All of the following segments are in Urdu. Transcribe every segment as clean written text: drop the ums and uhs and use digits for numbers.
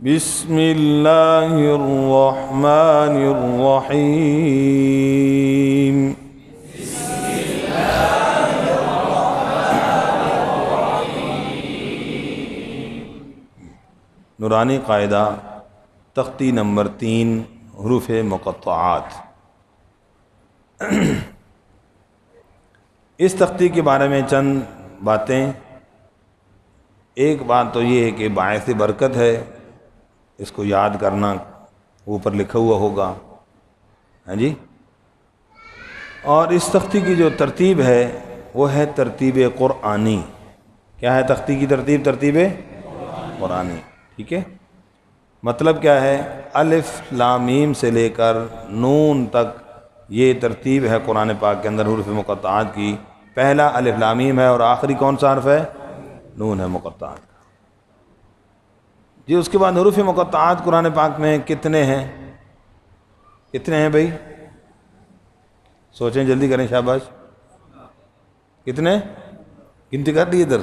بسم اللہ الرحمن الرحیم نورانی قاعدہ تختی نمبر 3 حروف مقطعات۔ اس تختی کے بارے میں چند باتیں۔ ایک بات تو یہ ہے کہ باعث برکت ہے، اس کو یاد کرنا، اوپر لکھا ہوا ہوگا، ہاں جی۔ اور اس تختی کی جو ترتیب ہے وہ ہے ترتیب قرآنی۔ کیا ہے تختی کی ترتیب؟ ترتیب قرآنی، ٹھیک ہے۔ مطلب کیا ہے؟ الف لام میم سے لے کر نون تک یہ ترتیب ہے قرآن پاک کے اندر حروف مقطعات کی۔ پہلا الف لام میم ہے اور آخری کون سا حرف ہے؟ نون ہے مقطعات کا جی۔ اس کے بعد حروف مقطعات قرآن پاک میں کتنے ہیں؟ کتنے ہیں بھائی؟ سوچیں، جلدی کریں، شاباش۔ کتنے؟ گنتی کر لی ادھر؟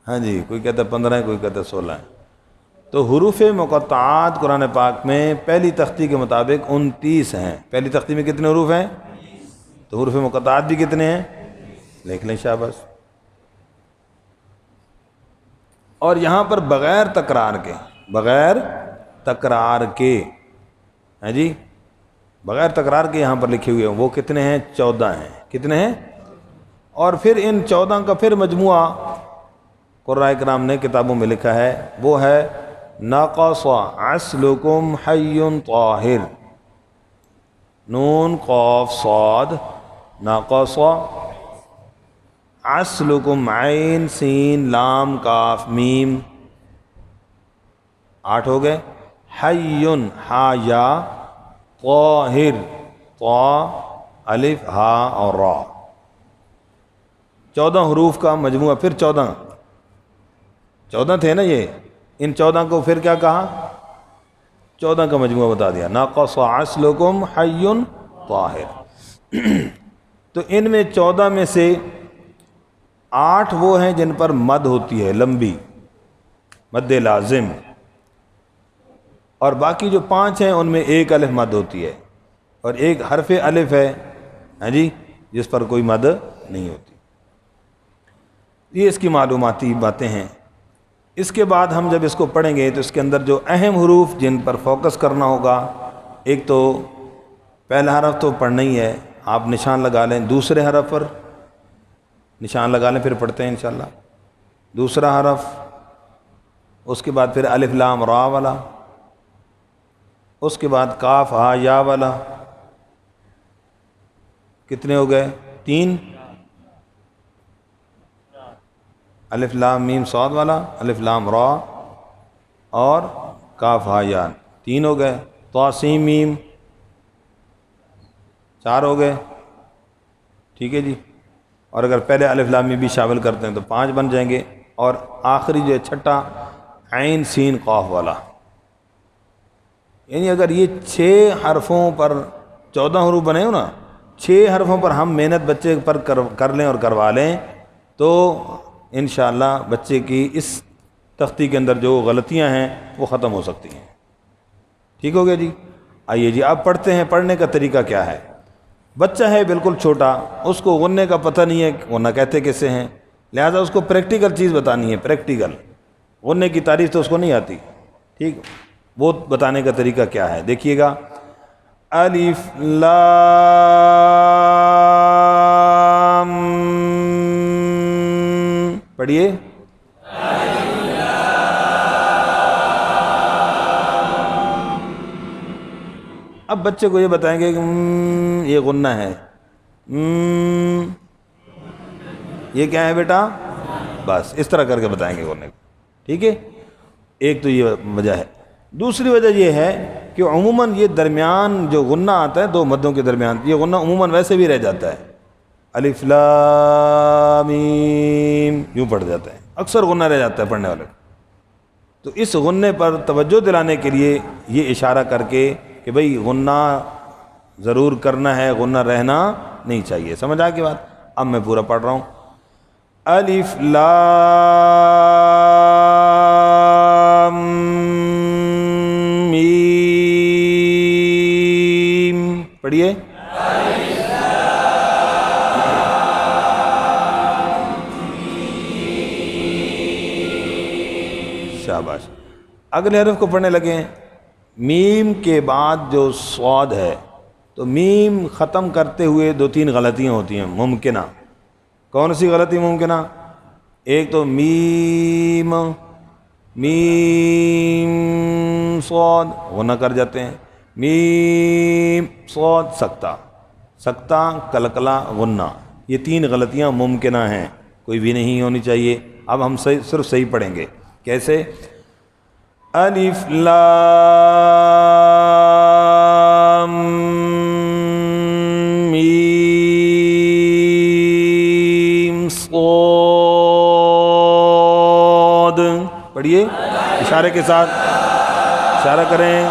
ہاں جی، کوئی کہتا ہے 15 ہے، کوئی کہتا ہے 16 ہے۔ تو حروف مقطعات قرآن پاک میں پہلی تختی کے مطابق 29 ہیں۔ پہلی تختی میں کتنے حروف ہیں؟ تو حروف مقطعات بھی کتنے ہیں؟ لکھ لیں، شاباش۔ اور یہاں پر بغیر تکرار کے، بغیر تکرار کے، ہاں جی، بغیر تکرار کے یہاں پر لکھے ہوئے ہیں، وہ کتنے ہیں؟ 14 ہیں۔ کتنے ہیں؟ اور پھر ان 14 کا پھر مجموعہ قرآن کرام نے کتابوں میں لکھا ہے، وہ ہے نقص عسلکم حی طاہر، نون قاف صاد، نقص عسلکم عین سین لام کاف میم، 8 ہو گئے۔ حی ہا یا، طاہر طا الف ہا اور را، 14 حروف کا مجموعہ۔ پھر 14 تھے نا یہ، ان 14 کو پھر کیا کہا؟ 14 کا مجموعہ بتا دیا، ناقص عسلکم حی طاہر۔ تو ان میں 14 میں سے 8 وہ ہیں جن پر مد ہوتی ہے، لمبی مد لازم، اور باقی جو 5 ہیں ان میں ایک الف مد ہوتی ہے، اور ایک حرف الف ہے، ہاں جی، جس پر کوئی مد نہیں ہوتی۔ یہ اس کی معلوماتی باتیں ہیں۔ اس کے بعد ہم جب اس کو پڑھیں گے تو اس کے اندر جو اہم حروف جن پر فوکس کرنا ہوگا، ایک تو پہلا حرف تو پڑھنا ہی ہے، آپ نشان لگا لیں، دوسرے حرف پر نشان لگا لیں، پھر پڑھتے ہیں انشاءاللہ۔ دوسرا حرف، اس کے بعد پھر الف لام را والا، اس کے بعد کاف ہا یا والا، کتنے ہو گئے؟ 3۔ الف لام میم صاد والا، الف لام را اور کاف ہا یا، 3 ہو گئے۔ طا سین میم، 4 ہو گئے، ٹھیک ہے جی۔ اور اگر پہلے الف لام میم بھی شامل کرتے ہیں تو 5 بن جائیں گے۔ اور آخری جو ہے چھٹا عین سین قاف والا، یعنی اگر یہ 6 حرفوں پر 14 حروف بنے ہو نا، 6 حرفوں پر ہم محنت بچے پر کر لیں اور کروا لیں تو انشاءاللہ بچے کی اس تختی کے اندر جو غلطیاں ہیں وہ ختم ہو سکتی ہیں۔ ٹھیک ہو گیا جی؟ آئیے جی اب پڑھتے ہیں۔ پڑھنے کا طریقہ کیا ہے؟ بچہ ہے بالکل چھوٹا، اس کو غننے کا پتہ نہیں ہے، غنہ کہتے کیسے ہیں، لہٰذا اس کو پریکٹیکل چیز بتانی ہے۔ پریکٹیکل غننے کی تعریف تو اس کو نہیں آتی، ٹھیک، وہ بتانے کا طریقہ کیا ہے دیکھیے گا۔ الف لام، پڑھیے۔ اب بچے کو یہ بتائیں گے کہ یہ غنہ ہے، یہ کیا ہے بیٹا؟ بس اس طرح کر کے بتائیں گے غنہ کو، ٹھیک ہے۔ ایک تو یہ وجہ ہے۔ دوسری وجہ یہ ہے کہ عموماً یہ درمیان جو غنہ آتا ہے 2 مدوں کے درمیان، یہ غنہ عموماً ویسے بھی رہ جاتا ہے، الف لام میم یوں پڑھ جاتا ہے، اکثر غنہ رہ جاتا ہے پڑھنے والے کو۔ تو اس غنے پر توجہ دلانے کے لیے یہ اشارہ کر کے کہ بھئی غنہ ضرور کرنا ہے، غنہ رہنا نہیں چاہیے۔ سمجھ آ کے بات؟ اب میں پورا پڑھ رہا ہوں۔ الف لام پڑھیے. شاباش. اگلے حرف کو پڑھنے لگے ہیں. میم کے بعد جو صاد ہے تو میم ختم کرتے ہوئے 2-3 غلطیاں ہوتی ہیں ممکنہ. کون سی غلطی ممکنہ؟ ایک تو میم صاد غنہ کر جاتے ہیں. میم صاد سکتہ کلکلہ غنہ. یہ 3 غلطیاں ممکنہ ہیں، کوئی بھی نہیں ہونی چاہیے. اب ہم صرف صحیح پڑھیں گے. کیسے؟ الف لام میم صاد. پڑھیے اشارے کے ساتھ، اشارہ کریں.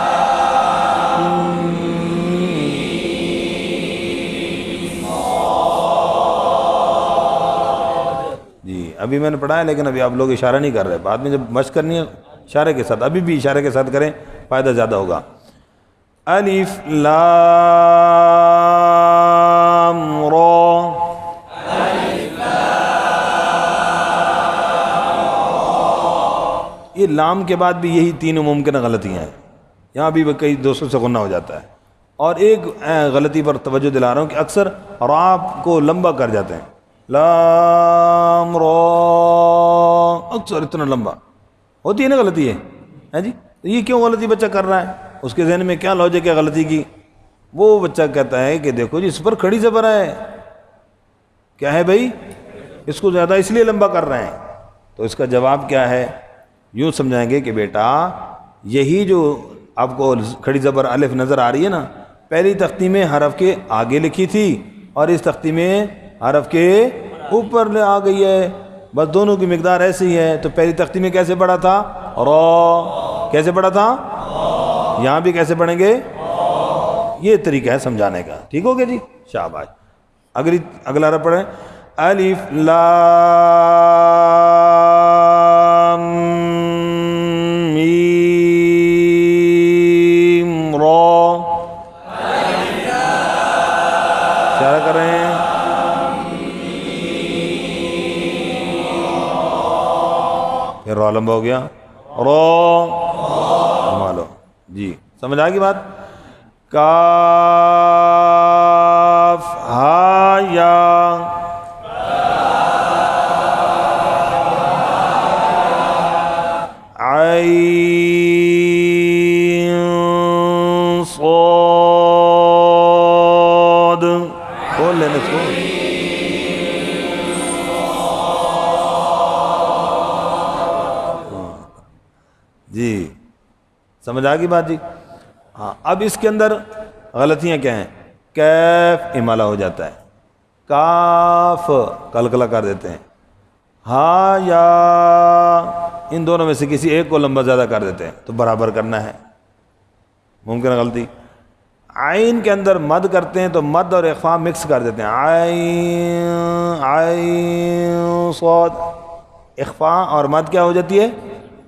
جی ابھی میں نے پڑھا ہے لیکن ابھی آپ لوگ اشارہ نہیں کر رہے. بعد میں جب مشق کرنی ہے اشارے کے ساتھ، ابھی بھی اشارے کے ساتھ کریں، فائدہ زیادہ ہوگا. الف لام را. یہ لام کے بعد بھی یہی 3 ممکنہ غلطیاں ہیں. یہاں بھی کئی دوستوں سے غنہ ہو جاتا ہے. اور ایک غلطی پر توجہ دلا رہا ہوں کہ اکثر را کو لمبا کر جاتے ہیں. لام را اکثر اتنا لمبا ہوتی ہے نا غلطی ہے جی. تو یہ کیوں غلطی بچہ کر رہا ہے؟ اس کے ذہن میں کیا لاجک ہے غلطی کی؟ وہ بچہ کہتا ہے کہ دیکھو جی اس پر کھڑی زبر ہے. کیا ہے بھائی؟ اس کو زیادہ اس لیے لمبا کر رہے ہیں. تو اس کا جواب کیا ہے؟ یوں سمجھائیں گے کہ بیٹا یہی جو آپ کو کھڑی زبر الف نظر آ رہی ہے نا، پہلی تختی میں حرف کے آگے لکھی تھی اور اس تختی میں حرف کے اوپر آ گئی ہے. بس دونوں کی مقدار ایسی ہے. تو پہلی تختی میں کیسے پڑھا تھا؟ را. کیسے پڑھا تھا؟ یہاں بھی کیسے پڑھیں گے؟ یہ طریقہ ہے سمجھانے کا. ٹھیک ہو گیا جی؟ شاباش. اگلا حرف پڑھیں. الف لام میم را. اشارہ کر رہے ہیں. پھر را لمبا ہو گیا. را مالو. جی سمجھ آ گئی بات؟ کاف ہا یا عین صاد. کھول لینے اس کو. جی سمجھ آ گئی بات جی؟ ہاں. اب اس کے اندر غلطیاں کیا ہیں؟ کیف امالہ ہو جاتا ہے، کاف کلکلہ کر دیتے ہیں، ہا یا ان دونوں میں سے کسی ایک کو لمبا زیادہ کر دیتے ہیں. تو برابر کرنا ہے، ممکن غلطی. عین کے اندر مد کرتے ہیں تو مد اور اخفا مکس کر دیتے ہیں. عین صاد. اخفا اور مد کیا ہو جاتی ہے؟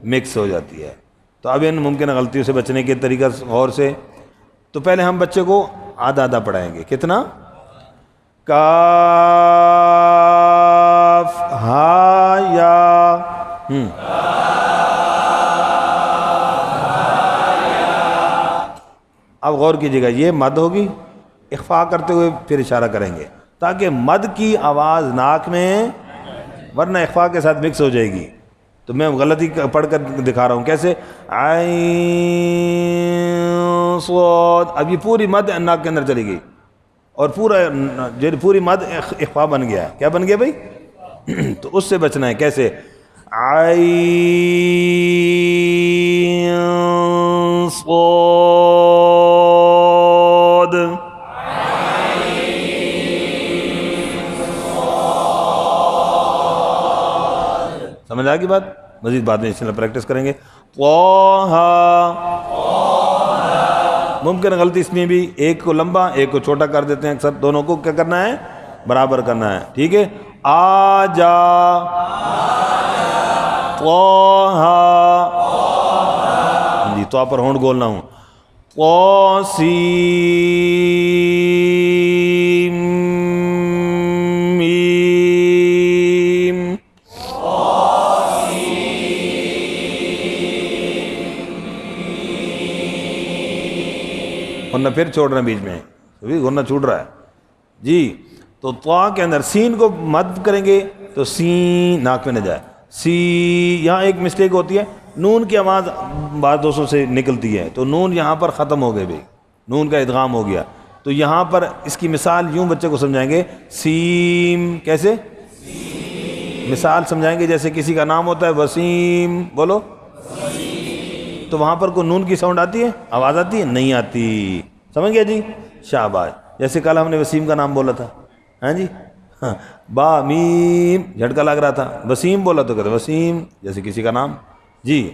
مکس ہو جاتی ہے. تو اب ان ممکن غلطیوں سے بچنے کے طریقہ غور سے، تو پہلے ہم بچے کو آدھا آدھا پڑھائیں گے. کتنا؟ کاف ہا یا. اب غور کیجیے گا، یہ مد ہوگی، اخفا کرتے ہوئے پھر اشارہ کریں گے تاکہ مد کی آواز ناک میں، ورنہ اخفا کے ساتھ مکس ہو جائے گی. تو میں غلطی پڑھ کر دکھا رہا ہوں کیسے. عین صاد. اب یہ پوری مد ناک کے اندر چلی گئی اور پوری مد اخفا بن گیا. کیا بن گیا بھائی؟ تو اس سے بچنا ہے. کیسے؟ عین صاد. سمجھ آ گئی بات؟ مزید بعد میں اس میں پریکٹس کریں گے. ممکن غلطی اس میں بھی ایک کو لمبا ایک کو چھوٹا کر دیتے ہیں. اکثر دونوں کو کیا کرنا ہے؟ برابر کرنا ہے. ٹھیک ہے. آ جا جی تو پر ہونٹ گولنا ہوں. طاسیم میم. غنہ پھر چھوڑ رہے ہیں بیچ میں, غنہ چھوٹ رہا ہے جی. تو طا کے اندر سین کو مد کریں گے تو سین ناک میں نہ جائے. سی یہاں ایک مسٹیک ہوتی ہے, نون کی آواز بعض دوستوں سے نکلتی ہے تو نون یہاں پر ختم ہو گئے بھائی, نون کا ادغام ہو گیا. تو یہاں پر اس کی مثال یوں بچے کو سمجھائیں گے, سیم کیسے مثال سمجھائیں گے, جیسے کسی کا نام ہوتا ہے وسیم, بولو, تو وہاں پر کوئی نون کی ساؤنڈ آتی ہے, آواز آتی ہے, نہیں آتی. سمجھ گیا جی, شاباش. جیسے کل ہم نے وسیم کا نام بولا تھا, ہاں جی, با میم جھٹکا لگ رہا تھا, وسیم بولا تو کہتے وسیم, جیسے کسی کا نام. جی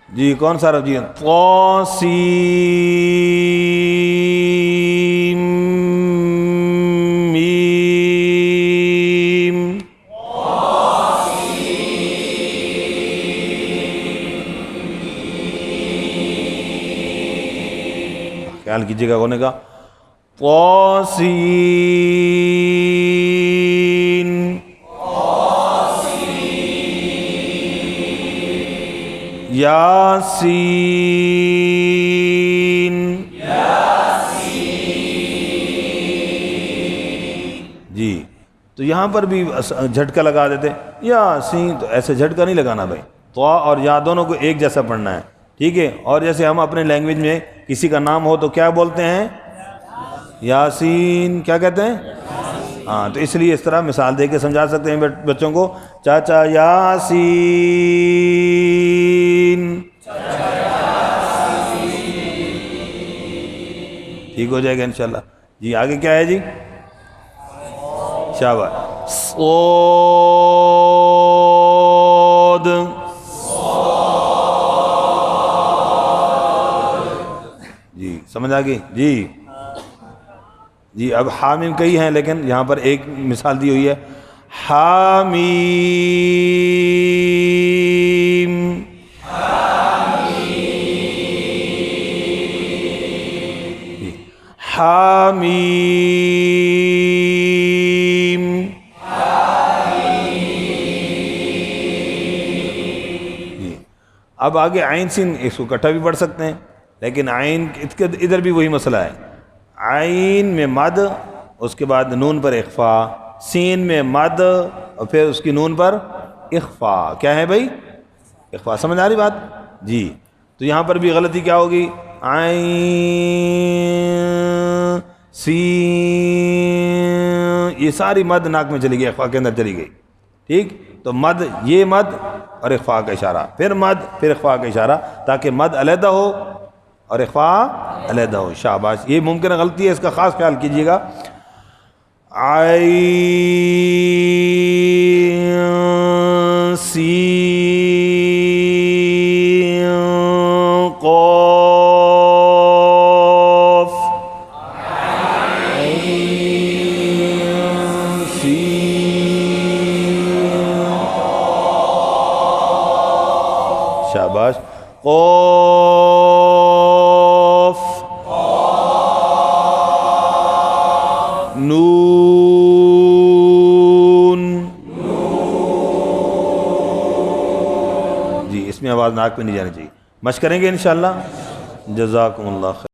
جی کون سا رب جی؟ طاسیم میم. خیال کیجیے گا ہونے کا. طاسین یاسین. جی تو یہاں پر بھی جھٹکا لگا دیتے یاسین, تو ایسے جھٹکا نہیں لگانا بھائی, طا اور یا دونوں کو ایک جیسا پڑھنا ہے, ٹھیک ہے. اور جیسے ہم اپنے لینگویج میں کسی کا نام ہو تو کیا بولتے ہیں, یاسین, کیا کہتے ہیں, ہاں. تو اس لیے اس طرح مثال دے کے سمجھا سکتے ہیں بچوں کو, چاچا یاسین, ٹھیک ہو جائے گا انشاءاللہ. جی آگے کیا ہے جی, شاباش. صاد, جی سمجھ آ گئی جی. جی اب حامیم کئی ہیں لیکن یہاں پر ایک مثال دی ہوئی ہے, حامیم. حامیم. جی اب آگے عین سین, اس کو کٹھا بھی پڑھ سکتے ہیں, لیکن عین ادھر بھی وہی مسئلہ ہے. عین میں مد, اس کے بعد نون پر اخفا, سین میں مد اور پھر اس کی نون پر اخفا. کیا ہے بھائی, اخفا. سمجھ آ رہی بات جی. تو یہاں پر بھی غلطی کیا ہوگی, عین سین, یہ ساری مد ناک میں چلی گئی, اخفا کے اندر چلی گئی, ٹھیک. تو مد, یہ مد اور اخفا کا اشارہ, پھر مد پھر اخفا کا اشارہ, تاکہ مد علیحدہ ہو اور اخفا علیحدہ ہو. شاباش. یہ ممکنہ غلطی ہے, اس کا خاص خیال کیجیے گا. عین سین قاف, عین سین, شاباش. قاف, نون. جی اس میں آواز ناک پہ نہیں جانی چاہیے. مشق کریں گے انشاءاللہ. جزاکم اللہ خیر.